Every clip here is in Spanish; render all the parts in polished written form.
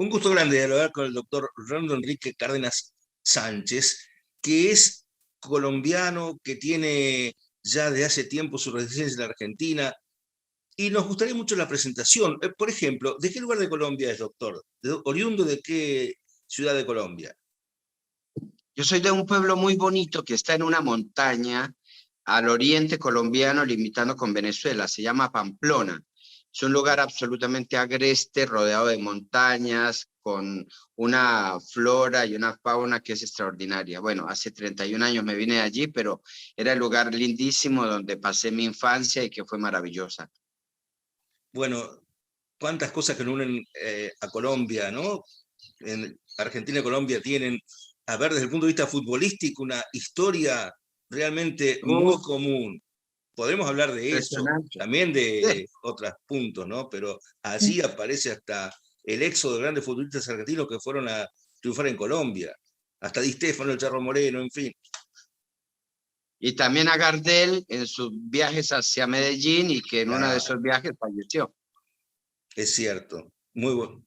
Un gusto grande hablar con el doctor Rolando Enrique Cárdenas Sánchez, que es colombiano, que tiene ya de hace tiempo su residencia en la Argentina, y nos gustaría mucho la presentación. Por ejemplo, ¿de qué lugar de Colombia es, doctor? ¿Oriundo de qué ciudad de Colombia? Yo soy de un pueblo muy bonito que está en una montaña al oriente colombiano, limitando con Venezuela. Se llama Pamplona. Es un lugar absolutamente agreste, rodeado de montañas, con una flora y una fauna que es extraordinaria. Bueno, hace 31 años me vine de allí, pero era el lugar lindísimo donde pasé mi infancia y que fue maravillosa. Bueno, cuántas cosas que nos unen a Colombia, ¿no? En Argentina y Colombia tienen, a ver, desde el punto de vista futbolístico, una historia realmente muy Oh, común. Podremos hablar de eso, impresionante. también Sí. de otros puntos, ¿no? Pero allí aparece hasta el éxodo de grandes futbolistas argentinos que fueron a triunfar en Colombia, hasta Di Stéfano, el Charro Moreno, en fin. Y también a Gardel en sus viajes hacia Medellín y que en uno de Ah, esos viajes falleció. es cierto,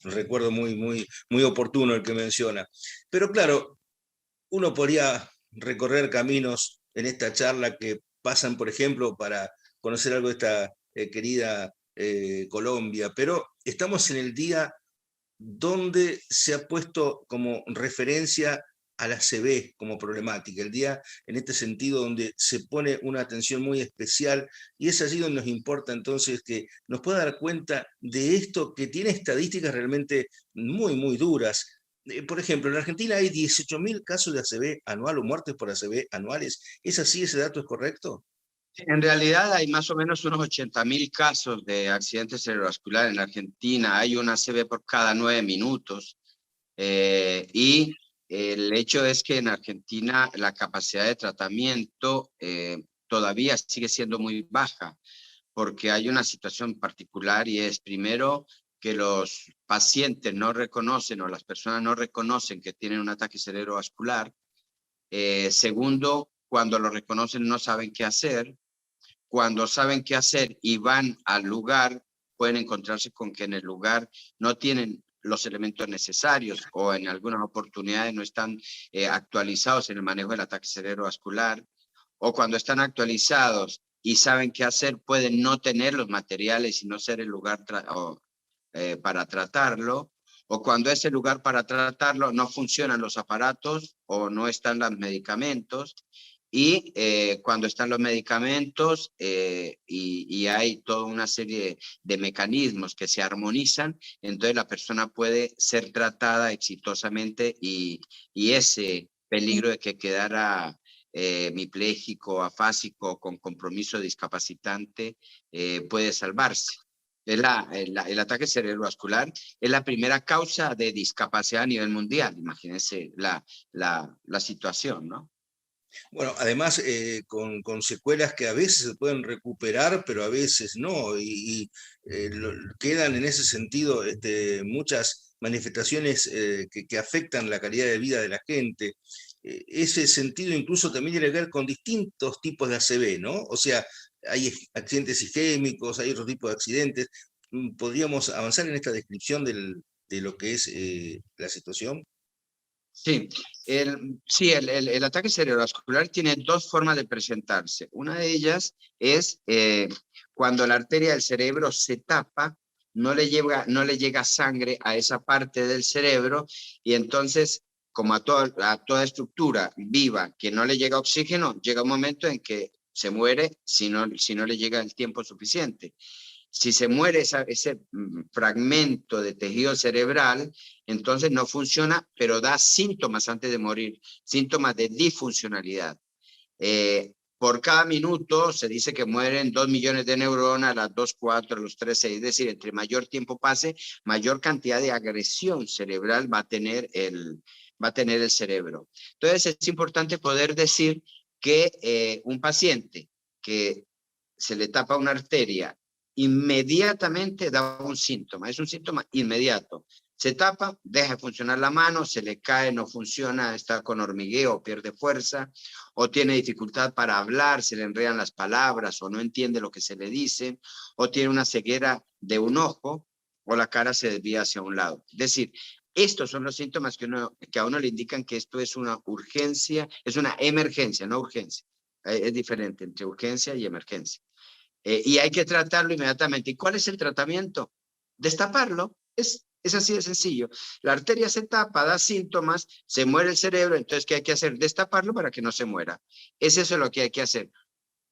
recuerdo muy oportuno el que menciona. Pero claro, uno podría recorrer caminos en esta charla que pasan, por ejemplo, para conocer algo de esta querida Colombia, pero estamos en el día donde se ha puesto como referencia a la CB como problemática, el día en este sentido donde se pone una atención muy especial y es allí donde nos importa entonces que nos pueda dar cuenta de esto que tiene estadísticas realmente muy duras. Por ejemplo, en Argentina hay 18.000 casos de ACV anual o muertes por ACV anuales. ¿Es así? ¿Ese dato es correcto? En realidad hay más o menos unos 80.000 casos de accidentes cerebrovasculares en la Argentina. Hay una ACV por cada 9 minutos. Y el hecho es que en Argentina la capacidad de tratamiento todavía sigue siendo muy baja, porque hay una situación particular y es primero que los pacientes no reconocen o las personas no reconocen que tienen un ataque cerebrovascular. Segundo, cuando lo reconocen no saben qué hacer. Cuando saben qué hacer y van al lugar, pueden encontrarse con que en el lugar no tienen los elementos necesarios o en algunas oportunidades no están actualizados en el manejo del ataque cerebrovascular, o cuando están actualizados y saben qué hacer, pueden no tener los materiales y no ser el lugar para tratarlo, o cuando es el lugar para tratarlo no funcionan los aparatos o no están los medicamentos. Y cuando están los medicamentos y hay toda una serie de mecanismos que se armonizan, entonces la persona puede ser tratada exitosamente y ese peligro de que quedara hemipléjico, afásico, con compromiso discapacitante, puede salvarse. El ataque cerebrovascular es la primera causa de discapacidad a nivel mundial. Imagínense la situación, ¿no? Bueno, además con secuelas que a veces se pueden recuperar, pero a veces no, quedan en ese sentido muchas manifestaciones que afectan la calidad de vida de la gente. Ese sentido incluso también tiene que ver con distintos tipos de ACV, ¿no? O sea, hay accidentes isquémicos, hay otro tipo de accidentes. ¿Podríamos avanzar en esta descripción de lo que es la situación? Sí, el ataque cerebrovascular tiene dos formas de presentarse. Una de ellas es cuando la arteria del cerebro se tapa, no le llega sangre a esa parte del cerebro y entonces, como a toda estructura viva que no le llega oxígeno, llega un momento en que se muere si no le llega el tiempo suficiente. Si se muere ese fragmento de tejido cerebral, entonces no funciona, pero da síntomas antes de morir, síntomas de disfuncionalidad. Por cada minuto se dice que mueren 2 millones de neuronas, a las 2, 4, a los 3, 6, es decir, entre mayor tiempo pase, mayor cantidad de agresión cerebral va a tener el cerebro. Entonces es importante poder decir que un paciente que se le tapa una arteria inmediatamente da un síntoma, es un síntoma inmediato. Se tapa, deja de funcionar la mano, se le cae, no funciona, está con hormigueo, pierde fuerza, o tiene dificultad para hablar, se le enredan las palabras, o no entiende lo que se le dice, o tiene una ceguera de un ojo, o la cara se desvía hacia un lado. Es decir, Estos son los síntomas que a uno le indican que esto es una urgencia, es una emergencia, no urgencia. Es diferente entre urgencia y emergencia. Y hay que tratarlo inmediatamente. ¿Y cuál es el tratamiento? Destaparlo. Es así de sencillo. La arteria se tapa, da síntomas, se muere el cerebro, entonces ¿qué hay que hacer? Destaparlo para que no se muera. Es eso lo que hay que hacer.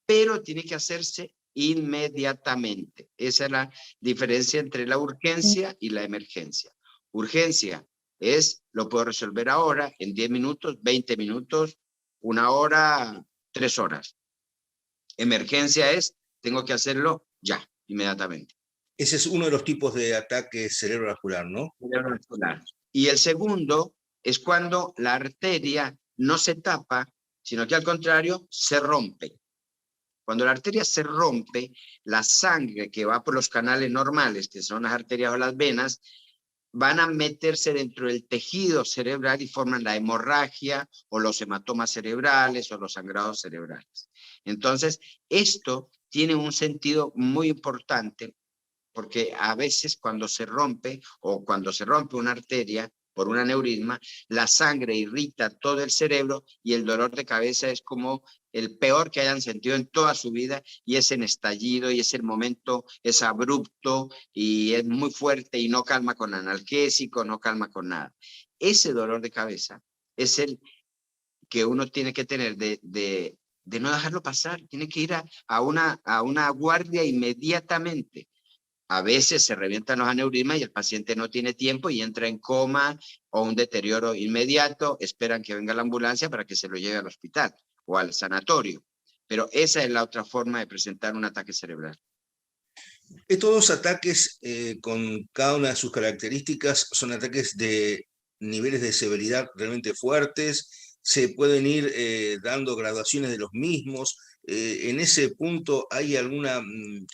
Pero tiene que hacerse inmediatamente. Esa es la diferencia entre la urgencia y la emergencia. Urgencia es, lo puedo resolver ahora, en 10 minutos, 20 minutos, 1 hora, 3 horas. Emergencia es, tengo que hacerlo ya, inmediatamente. Ese es uno de los tipos de ataque cerebrovascular, ¿no? Cerebrovascular. Y el segundo es cuando la arteria no se tapa, sino que al contrario se rompe. Cuando la arteria se rompe, la sangre que va por los canales normales, que son las arterias o las venas, van a meterse dentro del tejido cerebral y forman la hemorragia o los hematomas cerebrales o los sangrados cerebrales. Entonces, esto tiene un sentido muy importante porque a veces cuando se rompe una arteria por un aneurisma, la sangre irrita todo el cerebro y el dolor de cabeza es como el peor que hayan sentido en toda su vida y es en estallido y es el momento, es abrupto y es muy fuerte y no calma con analgésico, no calma con nada. Ese dolor de cabeza es el que uno tiene que tener de no dejarlo pasar, tiene que ir a una guardia inmediatamente. A veces se revientan los aneurismas y el paciente no tiene tiempo y entra en coma o un deterioro inmediato, esperan que venga la ambulancia para que se lo lleve al hospital o al sanatorio. Pero esa es la otra forma de presentar un ataque cerebral. Estos dos ataques, con cada una de sus características, son ataques de niveles de severidad realmente fuertes, se pueden ir dando graduaciones de los mismos. En ese punto, ¿hay alguna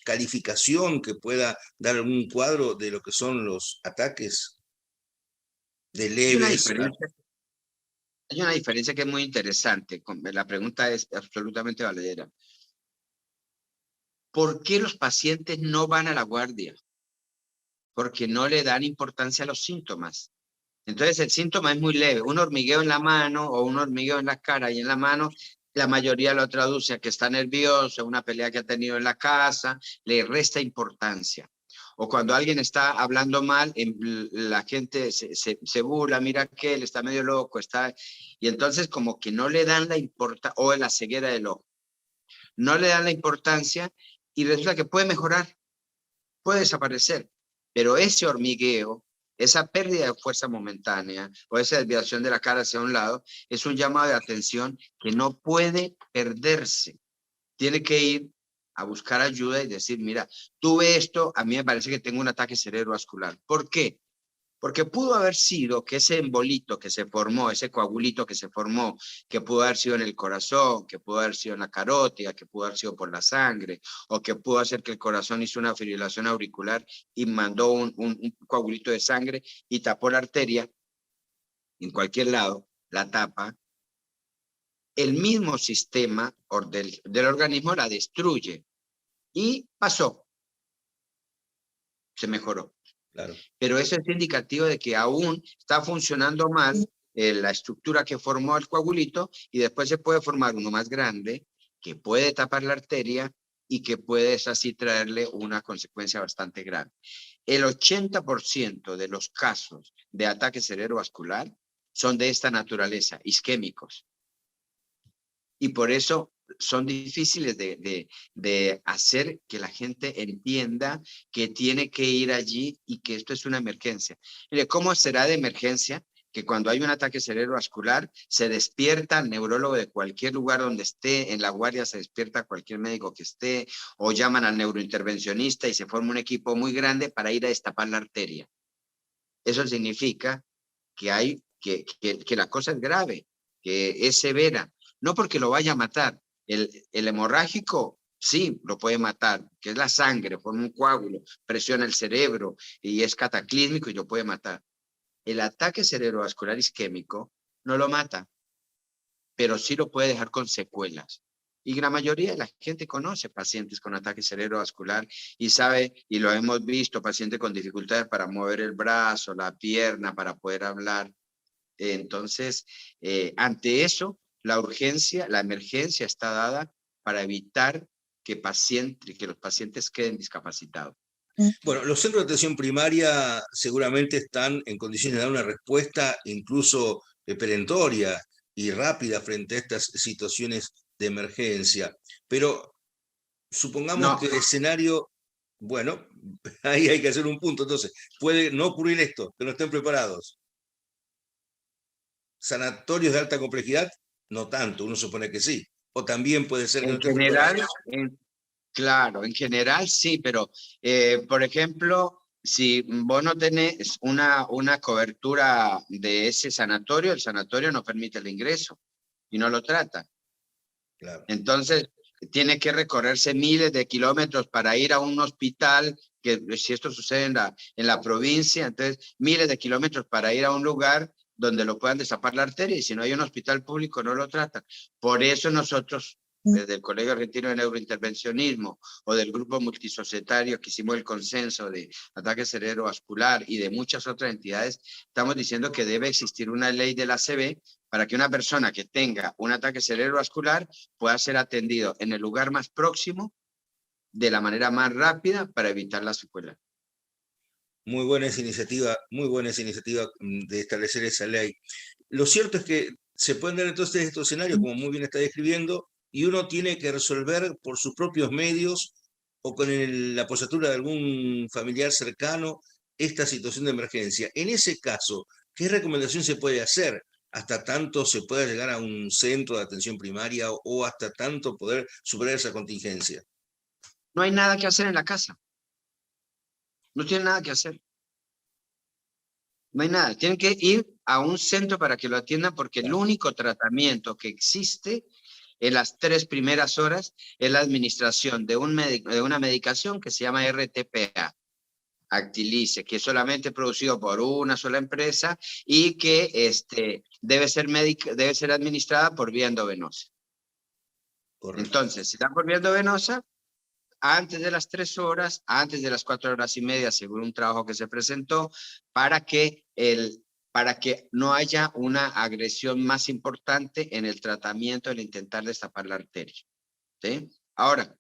calificación que pueda dar algún cuadro de lo que son los ataques de Hay una leves? diferencia, hay una diferencia que es muy interesante. La pregunta es absolutamente valedera. ¿Por qué los pacientes no van a la guardia? Porque no le dan importancia a los síntomas. Entonces el síntoma es muy leve, un hormigueo en la mano o un hormigueo en la cara y en la mano, la mayoría lo traduce a que está nervioso, una pelea que ha tenido en la casa, le resta importancia. O cuando alguien está hablando mal, la gente se burla, mira que él está medio loco, y entonces como que no le dan la importancia, o en la ceguera del ojo, no le dan la importancia y resulta que puede mejorar, puede desaparecer, pero ese hormigueo, esa pérdida de fuerza momentánea o esa desviación de la cara hacia un lado es un llamado de atención que no puede perderse. Tiene que ir a buscar ayuda y decir, mira, tuve esto, a mí me parece que tengo un ataque cerebrovascular. ¿Por qué? Porque pudo haber sido que ese embolito que se formó, ese coagulito que se formó, que pudo haber sido en el corazón, que pudo haber sido en la carótida, que pudo haber sido por la sangre, o que pudo hacer que el corazón hizo una fibrilación auricular y mandó un coagulito de sangre y tapó la arteria, en cualquier lado, la tapa, el mismo sistema del organismo la destruye y pasó, se mejoró. Claro. Pero eso es indicativo de que aún está funcionando mal la estructura que formó el coagulito y después se puede formar uno más grande que puede tapar la arteria y que puede así traerle una consecuencia bastante grave. El 80% de los casos de ataque cerebrovascular son de esta naturaleza, isquémicos. Y por eso son difíciles de hacer que la gente entienda que tiene que ir allí y que esto es una emergencia. Mire, ¿cómo será de emergencia que cuando hay un ataque cerebrovascular se despierta el neurólogo de cualquier lugar donde esté, en la guardia se despierta cualquier médico que esté, o llaman al neurointervencionista y se forma un equipo muy grande para ir a destapar la arteria? Eso significa que la cosa es grave, que es severa, no porque lo vaya a matar. El hemorrágico sí lo puede matar, que es la sangre, forma un coágulo, presiona el cerebro y es cataclísmico y lo puede matar. El ataque cerebrovascular isquémico no lo mata, pero sí lo puede dejar con secuelas. Y la mayoría de la gente conoce pacientes con ataque cerebrovascular y sabe, y lo hemos visto, pacientes con dificultades para mover el brazo, la pierna, para poder hablar. Entonces, ante eso, la urgencia, la emergencia está dada para evitar que los pacientes queden discapacitados. Bueno, los centros de atención primaria seguramente están en condiciones de dar una respuesta incluso perentoria y rápida frente a estas situaciones de emergencia. Pero supongamos No, que el escenario, bueno, ahí hay que hacer un punto. Entonces, puede no ocurrir esto, que no estén preparados. Sanatorios de alta complejidad, no tanto, uno supone que sí. O también puede ser que no en estén general, preparados. claro, en general sí, pero por ejemplo, si vos no tenés una cobertura de ese sanatorio, el sanatorio no permite el ingreso y no lo trata. Claro. Entonces, tiene que recorrerse miles de kilómetros para ir a un hospital, que si esto sucede en la provincia, entonces miles de kilómetros para ir a un lugar donde lo puedan destapar la arteria, y si no hay un hospital público no lo tratan. Por eso nosotros, desde el Colegio Argentino de Neurointervencionismo o del grupo multisocietario que hicimos el consenso de ataque cerebrovascular y de muchas otras entidades, estamos diciendo que debe existir una ley de la ACV para que una persona que tenga un ataque cerebrovascular pueda ser atendido en el lugar más próximo de la manera más rápida para evitar la secuela. Muy buena esa iniciativa, muy buena esa iniciativa de establecer esa ley. Lo cierto es que se pueden dar entonces estos escenarios, como muy bien está describiendo, y uno tiene que resolver por sus propios medios o con la apoyatura de algún familiar cercano esta situación de emergencia. En ese caso, ¿qué recomendación se puede hacer? Hasta tanto se pueda llegar a un centro de atención primaria o hasta tanto poder superar esa contingencia. No hay nada que hacer en la casa. No tienen nada que hacer. No hay nada. Tienen que ir a un centro para que lo atiendan, porque el único tratamiento que existe en las 3 primeras horas es la administración de una medicación que se llama RTPA, Actilice, que es solamente producido por una sola empresa y que debe ser administrada por vía endovenosa. Correcto. Entonces, si está por vía endovenosa, antes de las 3 horas, antes de las 4 horas y media, según un trabajo que se presentó, para que no haya una agresión más importante en el tratamiento, en intentar destapar la arteria. ¿Sí? Ahora,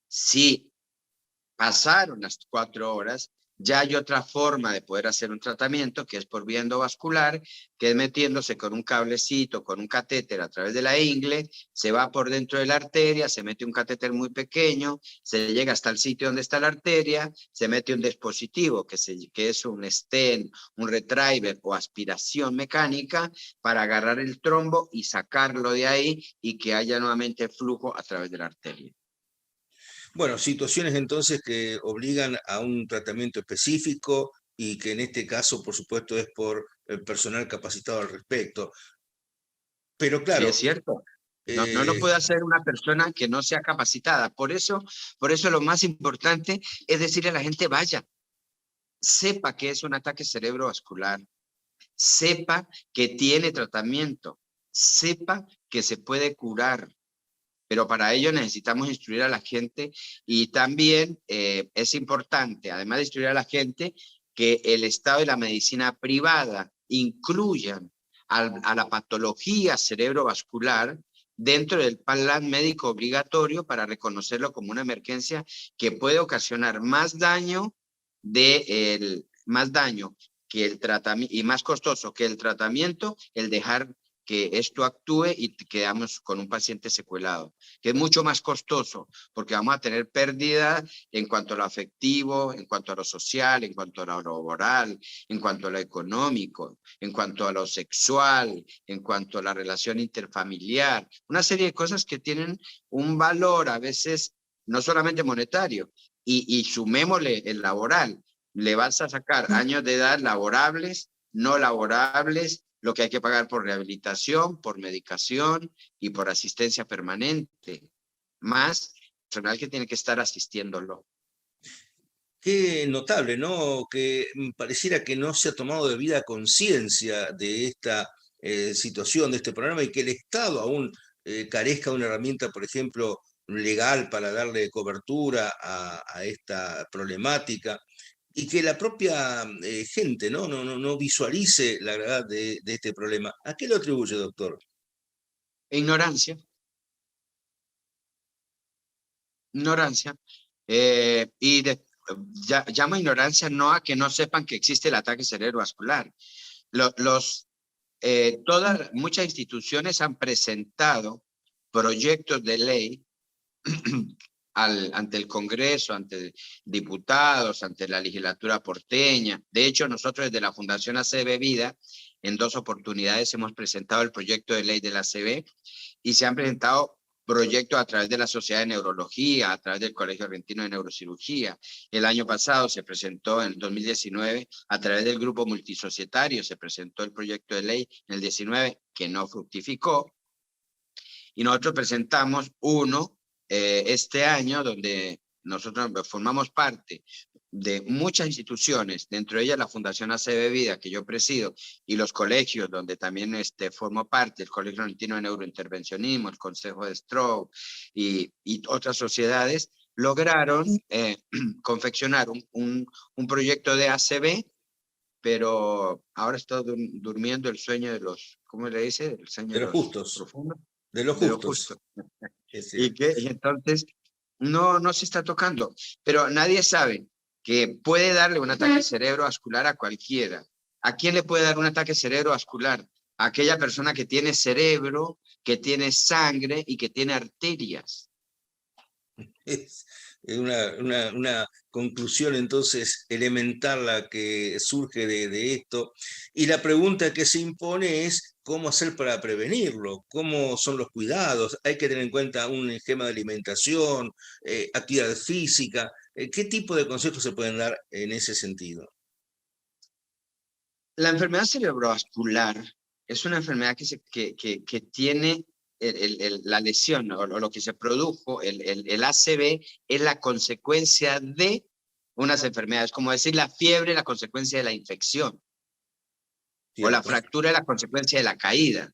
si pasaron las 4 horas, ya hay otra forma de poder hacer un tratamiento, que es por vía endovascular, que es metiéndose con un cablecito, con un catéter a través de la ingle, se va por dentro de la arteria, se mete un catéter muy pequeño, se llega hasta el sitio donde está la arteria, se mete un dispositivo que es un stent, un retriever o aspiración mecánica para agarrar el trombo y sacarlo de ahí y que haya nuevamente flujo a través de la arteria. Bueno, situaciones entonces que obligan a un tratamiento específico y que en este caso, por supuesto, es por el personal capacitado al respecto. Pero Sí, es claro, cierto. No lo eh, puede hacer una persona que no sea capacitada. Por eso lo más importante es decirle a la gente, vaya, sepa que es un ataque cerebrovascular, sepa que tiene tratamiento, sepa que se puede curar. Pero para ello necesitamos instruir a la gente y también es importante, además de instruir a la gente, que el Estado y la medicina privada incluyan a la patología cerebrovascular dentro del plan médico obligatorio para reconocerlo como una emergencia que puede ocasionar más daño que el tratamiento y más costoso que el tratamiento, el dejar que esto actúe y quedamos con un paciente secuelado, que es mucho más costoso, porque vamos a tener pérdida en cuanto a lo afectivo, en cuanto a lo social, en cuanto a lo laboral, en cuanto a lo económico, en cuanto a lo sexual, en cuanto a la relación interfamiliar, una serie de cosas que tienen un valor a veces no solamente monetario, y sumémosle el laboral, le vas a sacar años de edad laborables, no laborables, lo que hay que pagar por rehabilitación, por medicación y por asistencia permanente, más personal que tiene que estar asistiéndolo. qué notable, ¿no? Que pareciera que no se ha tomado debida conciencia de esta situación, de este programa, y que el Estado aún carezca de una herramienta, por ejemplo, legal para darle cobertura a esta problemática, y que la propia gente no visualice la verdad de este problema. ¿A qué lo atribuye, doctor? Ignorancia, ignorancia. Llamo ignorancia no a que no sepan que existe el ataque cerebrovascular. Muchas instituciones han presentado proyectos de ley ante el Congreso, ante diputados, ante la legislatura porteña. De hecho, nosotros desde la Fundación ACB Vida, en 2 oportunidades hemos presentado el proyecto de ley de la ACB y se han presentado proyectos a través de la Sociedad de Neurología, a través del Colegio Argentino de Neurocirugía. El año pasado se presentó, en el 2019, a través del Grupo Multisocietario, se presentó el proyecto de ley en el 19, que no fructificó. Y nosotros presentamos uno este año, donde nosotros formamos parte de muchas instituciones, dentro de ellas la Fundación ACB Vida, que yo presido, y los colegios, donde también formo parte, el Colegio Argentino de Neurointervencionismo, el Consejo de Stroke y otras sociedades, lograron confeccionar un proyecto de ACB, pero ahora está durmiendo el sueño de los, ¿cómo le dice? El sueño De de los los justos, profundos, de los de lo justos. justo. Y Sí. entonces no se está tocando, pero nadie sabe que puede darle un ataque cerebrovascular a cualquiera. ¿A quién le puede dar un ataque cerebrovascular? A aquella persona que tiene cerebro, que tiene sangre y que tiene arterias. Es una conclusión entonces elemental la que surge de esto. Y la pregunta que se impone es cómo hacer para prevenirlo, cómo son los cuidados, hay que tener en cuenta un esquema de alimentación, actividad física, ¿qué tipo de consejos se pueden dar en ese sentido? La enfermedad cerebrovascular es una enfermedad que tiene la lesión o lo que se produjo, el ACV, es la consecuencia de unas enfermedades, como decir la fiebre, la consecuencia de la infección, o la ¿Cierto? fractura, la consecuencia de la caída.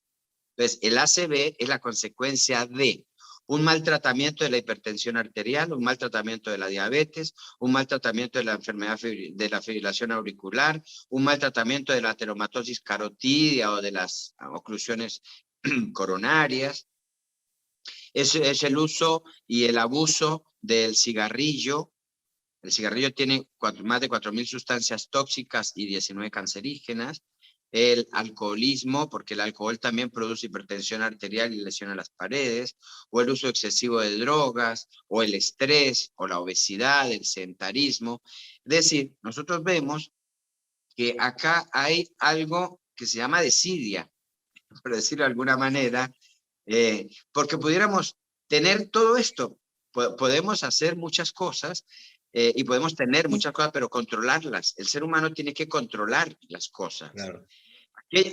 Entonces, el ACV es la consecuencia de un mal tratamiento de la hipertensión arterial, un mal tratamiento de la diabetes, un mal tratamiento de la enfermedad de la fibrilación auricular, un mal tratamiento de la ateromatosis carotidia o de las oclusiones coronarias. Es el uso y el abuso del cigarrillo. El cigarrillo tiene más de 4.000 sustancias tóxicas y 19 cancerígenas. El alcoholismo, porque el alcohol también produce hipertensión arterial y lesiona las paredes, o el uso excesivo de drogas, o el estrés, o la obesidad, el sedentarismo. Es decir, nosotros vemos que acá hay algo que se llama desidia, por decirlo de alguna manera, porque pudiéramos tener todo esto, podemos hacer muchas cosas y podemos tener muchas cosas, pero controlarlas. El ser humano tiene que controlar las cosas. Claro.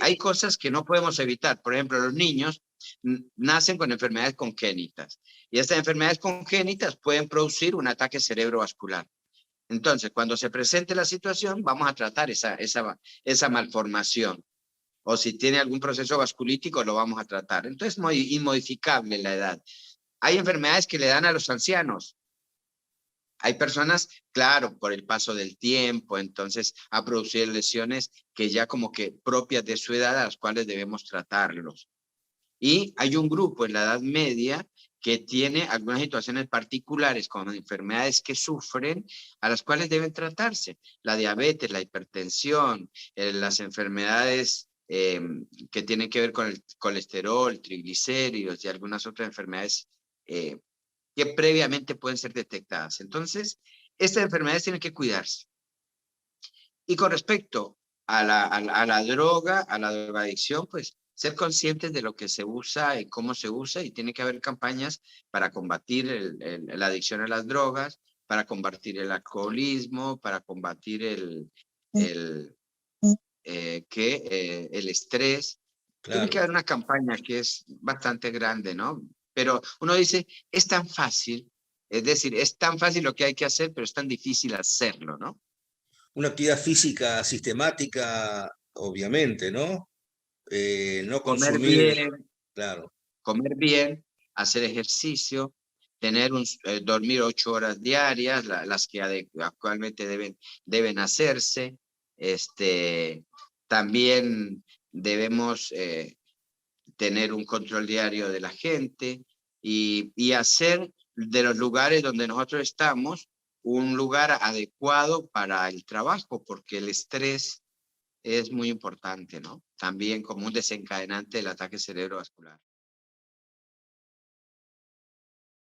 Hay cosas que no podemos evitar. Por ejemplo, los niños nacen con enfermedades congénitas y estas enfermedades congénitas pueden producir un ataque cerebrovascular. Entonces, cuando se presente la situación, vamos a tratar esa malformación. O si tiene algún proceso vasculítico, lo vamos a tratar. Entonces, es inmodificable la edad. Hay enfermedades que le dan a los ancianos. Hay personas, claro, por el paso del tiempo, entonces a producir lesiones que ya como que propias de su edad, a las cuales debemos tratarlos. Y hay un grupo en la Edad Media que tiene algunas situaciones particulares con enfermedades que sufren, a las cuales deben tratarse. La diabetes, la hipertensión, las enfermedades que tienen que ver con el colesterol, triglicéridos y algunas otras enfermedades que previamente pueden ser detectadas. Entonces, estas enfermedades tienen que cuidarse. Y con respecto a la droga, a la drogadicción, pues ser conscientes de lo que se usa y cómo se usa, y tiene que haber campañas para combatir la adicción a las drogas, para combatir el alcoholismo, para combatir el estrés. Tiene que Claro. haber una campaña que es bastante grande, ¿no? Pero uno dice, es tan fácil, es decir, es tan fácil lo que hay que hacer, pero es tan difícil hacerlo, ¿no? Una actividad física sistemática, obviamente, ¿no? No Comer consumir, bien, claro. comer bien, hacer ejercicio, dormir 8 horas diarias, las que actualmente deben hacerse. También debemos tener un control diario de la gente y hacer de los lugares donde nosotros estamos un lugar adecuado para el trabajo, porque el estrés es muy importante, ¿no? También como un desencadenante del ataque cerebrovascular.